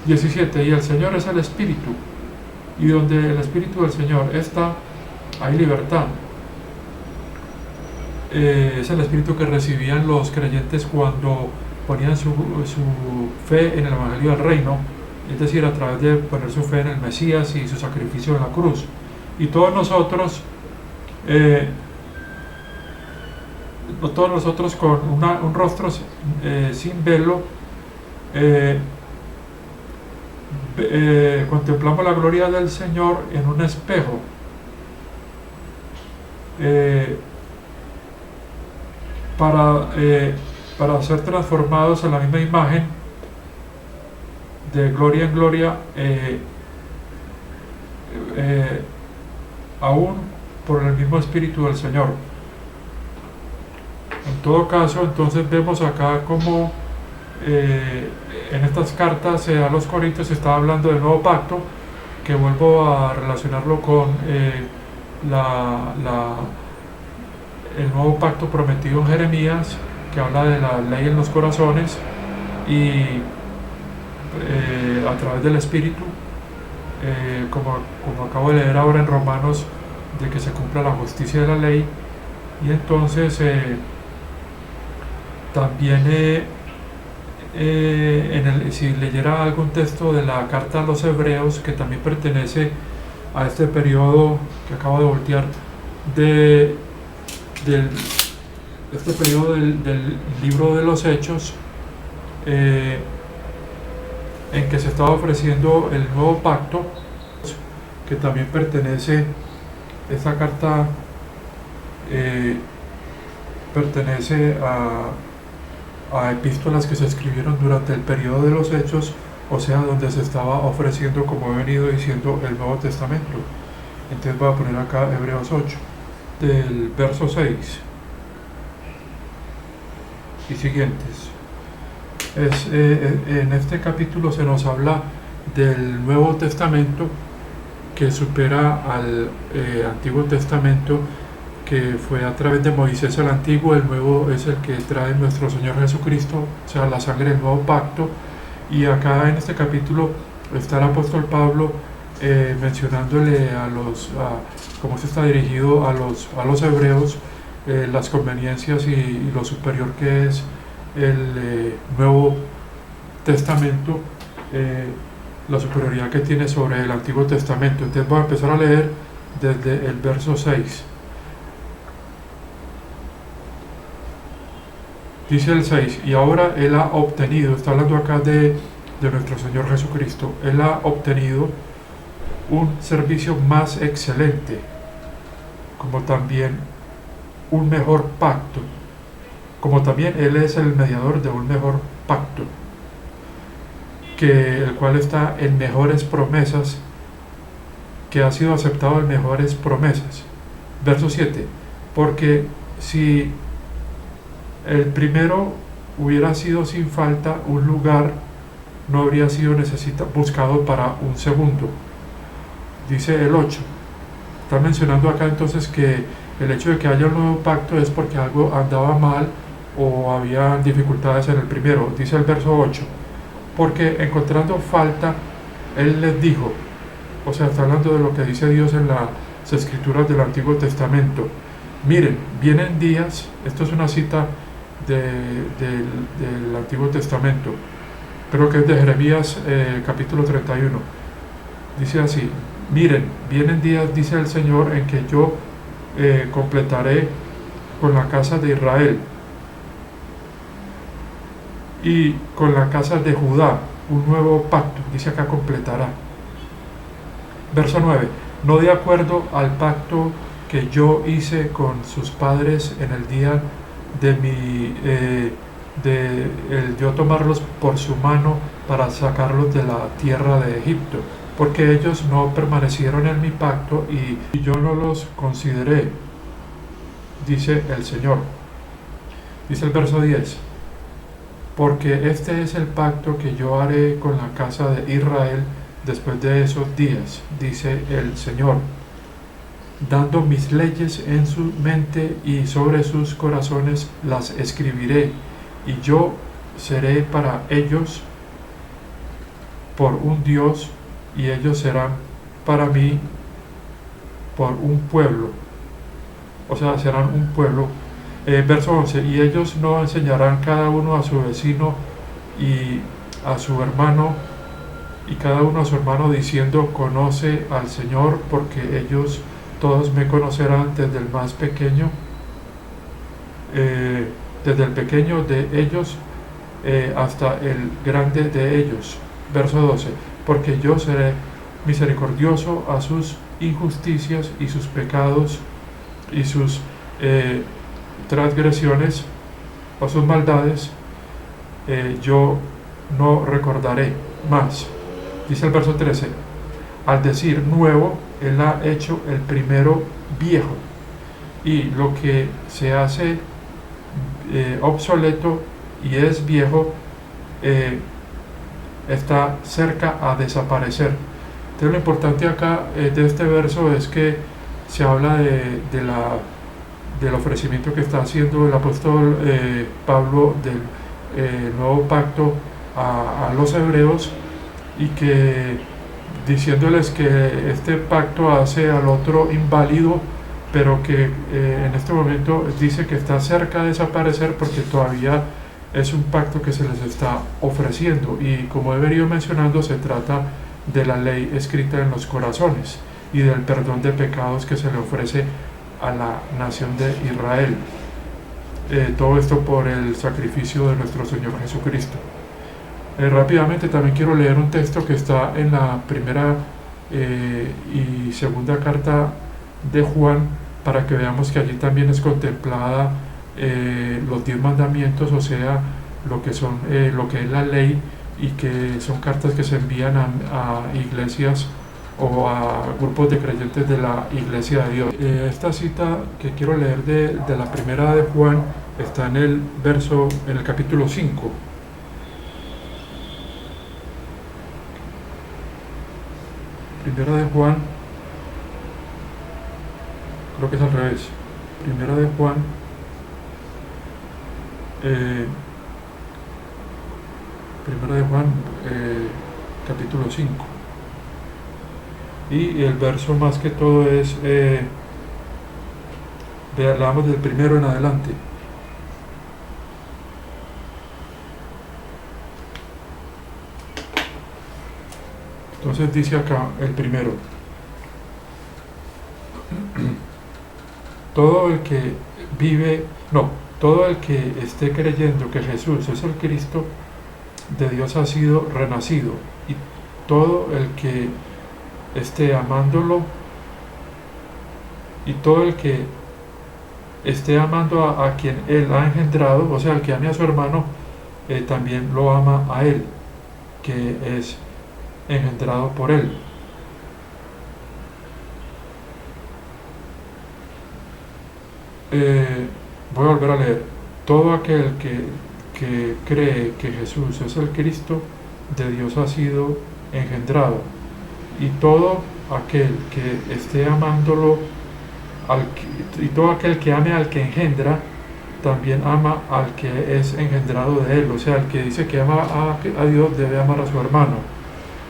17. Y el Señor es el Espíritu, y donde el Espíritu del Señor está, hay libertad. Es el Espíritu que recibían los creyentes cuando ponían su fe en el Evangelio del Reino, es decir, a través de poner su fe en el Mesías y su sacrificio en la cruz. Y todos nosotros con un rostro sin velo, contemplamos la gloria del Señor en un espejo, para ser transformados en la misma imagen, de gloria en gloria, aún por el mismo Espíritu del Señor. En todo caso, entonces vemos acá como en estas cartas a los Corintios se está hablando del nuevo pacto, que vuelvo a relacionarlo con el nuevo pacto prometido en Jeremías, que habla de la ley en los corazones, y a través del Espíritu, como acabo de leer ahora en Romanos, de que se cumpla la justicia de la ley. Y entonces también si leyera algún texto de la carta a los Hebreos, que también pertenece a este periodo que acabo de voltear, este periodo del libro de los Hechos, en que se estaba ofreciendo el nuevo pacto, que también pertenece, esta carta pertenece a epístolas que se escribieron durante el periodo de los Hechos, o sea, donde se estaba ofreciendo, como he venido diciendo, el Nuevo Testamento. Entonces voy a poner acá Hebreos 8, del verso 6 y siguientes. En este capítulo se nos habla del Nuevo Testamento, que supera al Antiguo Testamento, que fue a través de Moisés el Antiguo. El Nuevo es el que trae nuestro Señor Jesucristo, o sea, la sangre del Nuevo Pacto. Y acá en este capítulo está el apóstol Pablo mencionándole como se está dirigido a los hebreos, las conveniencias y lo superior que es el Nuevo Testamento, la superioridad que tiene sobre el Antiguo Testamento. Entonces voy a empezar a leer desde el verso 6. Dice el 6, y ahora Él ha obtenido, está hablando acá de nuestro Señor Jesucristo, Él ha obtenido un servicio más excelente, como también un mejor pacto, como también Él es el mediador de un mejor pacto, el cual está en mejores promesas, que ha sido aceptado en mejores promesas. Verso 7, porque si el primero hubiera sido sin falta, un lugar no habría sido buscado para un segundo. Dice el 8. Está mencionando acá entonces que el hecho de que haya un nuevo pacto es porque algo andaba mal o había dificultades en el primero. Dice el verso 8. Porque encontrando falta, Él les dijo, o sea, está hablando de lo que dice Dios en las escrituras del Antiguo Testamento. Miren, vienen días, esto es una cita del Antiguo Testamento, creo que es de Jeremías capítulo 31. Dice así: miren, vienen días, dice el Señor, en que yo completaré con la casa de Israel y con la casa de Judá un nuevo pacto. Dice acá completará. Verso 9, no de acuerdo al pacto que yo hice con sus padres en el día de yo tomarlos por su mano para sacarlos de la tierra de Egipto, porque ellos no permanecieron en mi pacto y yo no los consideré, dice el Señor. Dice el verso 10, porque este es el pacto que yo haré con la casa de Israel después de esos días, dice el Señor, dando mis leyes en su mente y sobre sus corazones las escribiré, y yo seré para ellos por un Dios, y ellos serán para mí por un pueblo, o sea, serán un pueblo. Verso 11, y ellos no enseñarán cada uno a su vecino y a su hermano, y cada uno a su hermano, diciendo, conoce al Señor, porque ellos todos me conocerán, desde el más pequeño, desde el pequeño de ellos hasta el grande de ellos. Verso 12, porque yo seré misericordioso a sus injusticias y sus pecados y sus transgresiones o sus maldades, yo no recordaré más. Dice el verso 13, al decir nuevo, él ha hecho el primero viejo, y lo que se hace obsoleto y es viejo está cerca a desaparecer. Entonces, lo importante acá de este verso es que se habla del ofrecimiento que está haciendo el apóstol Pablo del nuevo pacto a los hebreos, y que diciéndoles que este pacto hace al otro inválido, pero que en este momento dice que está cerca de desaparecer, porque todavía es un pacto que se les está ofreciendo, y como he venido mencionando, se trata de la ley escrita en los corazones y del perdón de pecados que se le ofrece a la nación de Israel. Todo esto por el sacrificio de nuestro Señor Jesucristo. Rápidamente también quiero leer un texto que está en la primera y segunda carta de Juan, para que veamos que allí también es contemplada los 10 mandamientos, o sea, lo que es la ley, y que son cartas que se envían a iglesias o a grupos de creyentes de la Iglesia de Dios. Esta cita que quiero leer de la primera de Juan está en el capítulo 5. Primera de Juan, creo que es al revés. Primera de Juan, capítulo 5. Y el verso más que todo es, hablamos del primero en adelante. Entonces dice acá el primero: todo el que esté creyendo que Jesús es el Cristo de Dios ha sido renacido, y todo el que esté amándolo, y todo el que esté amando a quien él ha engendrado, o sea, el que ame a su hermano, también lo ama a él, que es engendrado por él. Voy a volver a leer: todo aquel que cree que Jesús es el Cristo de Dios ha sido engendrado, y todo aquel que esté amándolo, y todo aquel que ame al que engendra, también ama al que es engendrado de él. O sea, el que dice que ama a Dios debe amar a su hermano.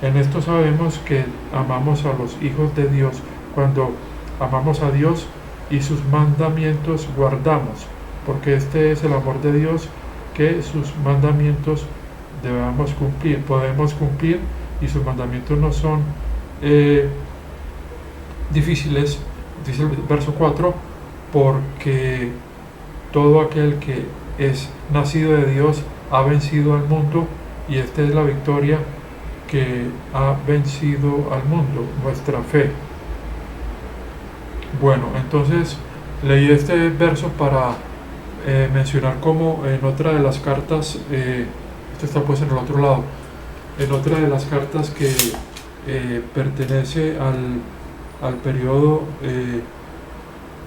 En esto sabemos que amamos a los hijos de Dios cuando amamos a Dios y sus mandamientos guardamos, porque este es el amor de Dios, que sus mandamientos debemos cumplir, podemos cumplir, y sus mandamientos no son difíciles. Dice el verso 4, porque todo aquel que es nacido de Dios ha vencido al mundo, y esta es la victoria que ha vencido al mundo, nuestra fe. Bueno, entonces leí este verso para mencionar cómo en otra de las cartas, esto está pues en el otro lado, en otra de las cartas que pertenece al periodo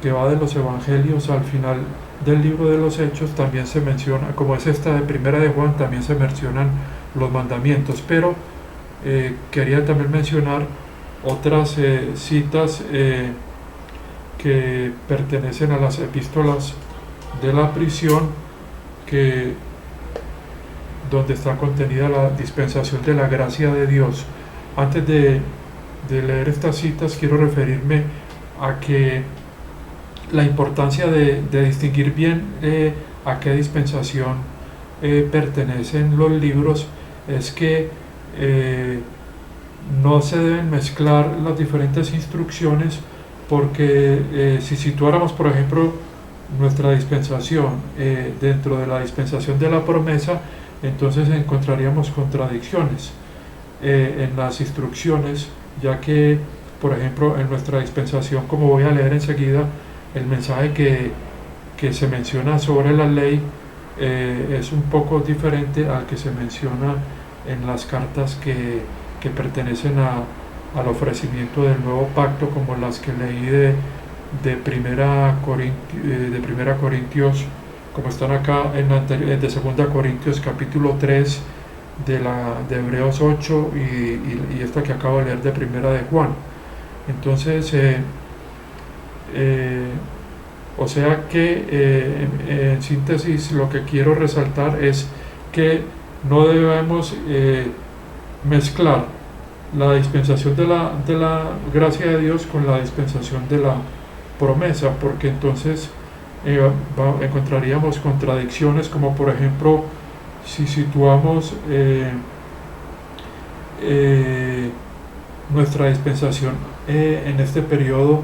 que va de los evangelios al final del libro de los Hechos, también se menciona, como es esta de primera de Juan, también se mencionan los mandamientos, pero quería también mencionar otras citas que pertenecen a las epístolas de la prisión, que donde está contenida la dispensación de la gracia de Dios. Antes de leer estas citas, quiero referirme a que la importancia de distinguir bien a qué dispensación pertenecen los libros es que no se deben mezclar las diferentes instrucciones, porque si situáramos, por ejemplo, nuestra dispensación dentro de la dispensación de la promesa, entonces encontraríamos contradicciones en las instrucciones, ya que, por ejemplo, en nuestra dispensación, como voy a leer enseguida, el mensaje que se menciona sobre la ley es un poco diferente al que se menciona en las cartas que pertenecen al ofrecimiento del nuevo pacto, como las que leí de primera Corintios, como están acá de segunda Corintios capítulo 3, de Hebreos 8 y esta que acabo de leer de primera de Juan. Entonces o sea que en síntesis lo que quiero resaltar es que no debemos mezclar la dispensación de la gracia de Dios con la dispensación de la promesa, porque entonces encontraríamos contradicciones, como por ejemplo si situamos nuestra dispensación en este periodo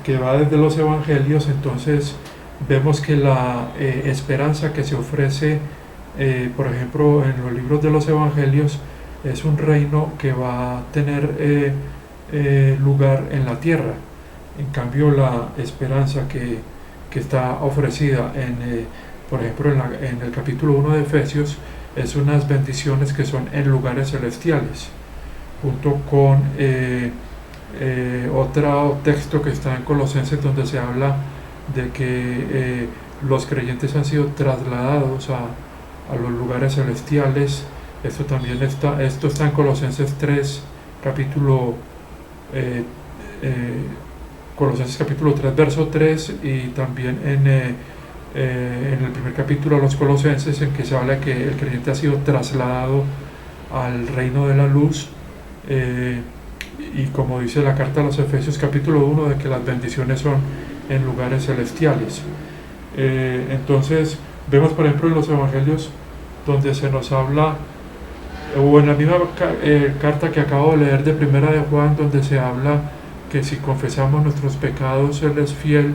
que va desde los evangelios, entonces vemos que la esperanza que se ofrece por ejemplo en los libros de los evangelios es un reino que va a tener lugar en la tierra. En cambio, la esperanza que está ofrecida por ejemplo en el capítulo 1 de Efesios es unas bendiciones que son en lugares celestiales, junto con otro texto que está en Colosenses, donde se habla de que los creyentes han sido trasladados a los lugares celestiales. Esto está en Colosenses 3, Colosenses capítulo 3, verso 3, y también en el primer capítulo de los Colosenses, en que se habla de que el creyente ha sido trasladado al reino de la luz, y como dice la carta a los Efesios capítulo 1, de que las bendiciones son en lugares celestiales. Entonces vemos, por ejemplo, en los evangelios donde se nos habla, o en la misma carta que acabo de leer de primera de Juan, donde se habla que si confesamos nuestros pecados, Él es fiel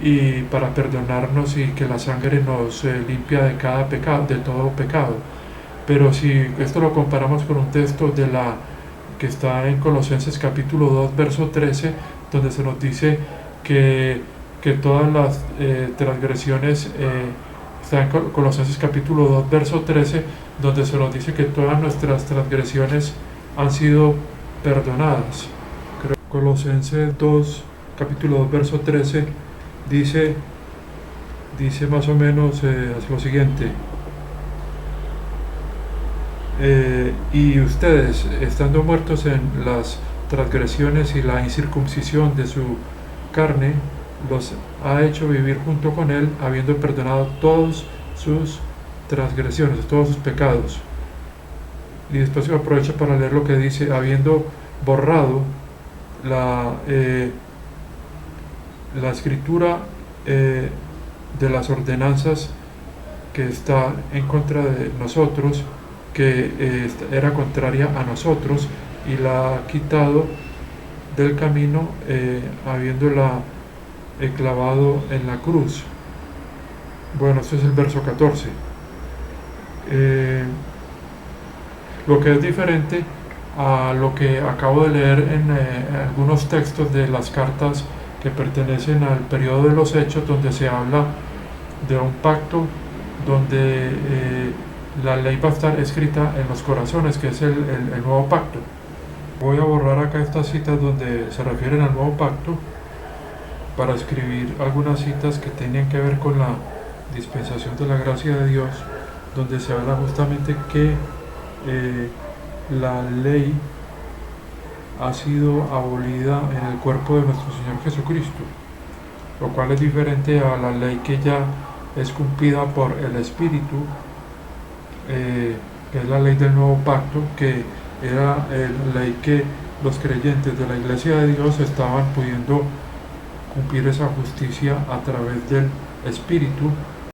y para perdonarnos, y que la sangre nos limpia de cada pecado, de todo pecado. Pero si esto lo comparamos con un texto que está en Colosenses capítulo 2, verso 13, donde se nos dice que todas las transgresiones, está en Colosenses capítulo 2, verso 13, donde se nos dice que todas nuestras transgresiones han sido perdonadas. Colosenses 2, capítulo 2, verso 13, dice más o menos lo siguiente: y ustedes, estando muertos en las transgresiones y la incircuncisión de su carne, los ha hecho vivir junto con Él, habiendo perdonado todas sus transgresiones, todos sus pecados. Y después aprovecha para leer lo que dice: habiendo borrado la escritura de las ordenanzas que está en contra de nosotros, que era contraria a nosotros, y la ha quitado del camino, habiéndola clavado en la cruz. Bueno, esto es el verso 14. Lo que es diferente a lo que acabo de leer en algunos textos de las cartas que pertenecen al periodo de los Hechos, donde se habla de un pacto donde la ley va a estar escrita en los corazones, que es el nuevo pacto. Voy a borrar acá estas citas donde se refieren al nuevo pacto, para escribir algunas citas que tenían que ver con la dispensación de la gracia de Dios, donde se habla justamente que la ley ha sido abolida en el cuerpo de nuestro Señor Jesucristo, lo cual es diferente a la ley que ya es cumplida por el Espíritu, que es la ley del nuevo pacto, que era la ley que los creyentes de la Iglesia de Dios estaban pudiendo cumplir esa justicia a través del Espíritu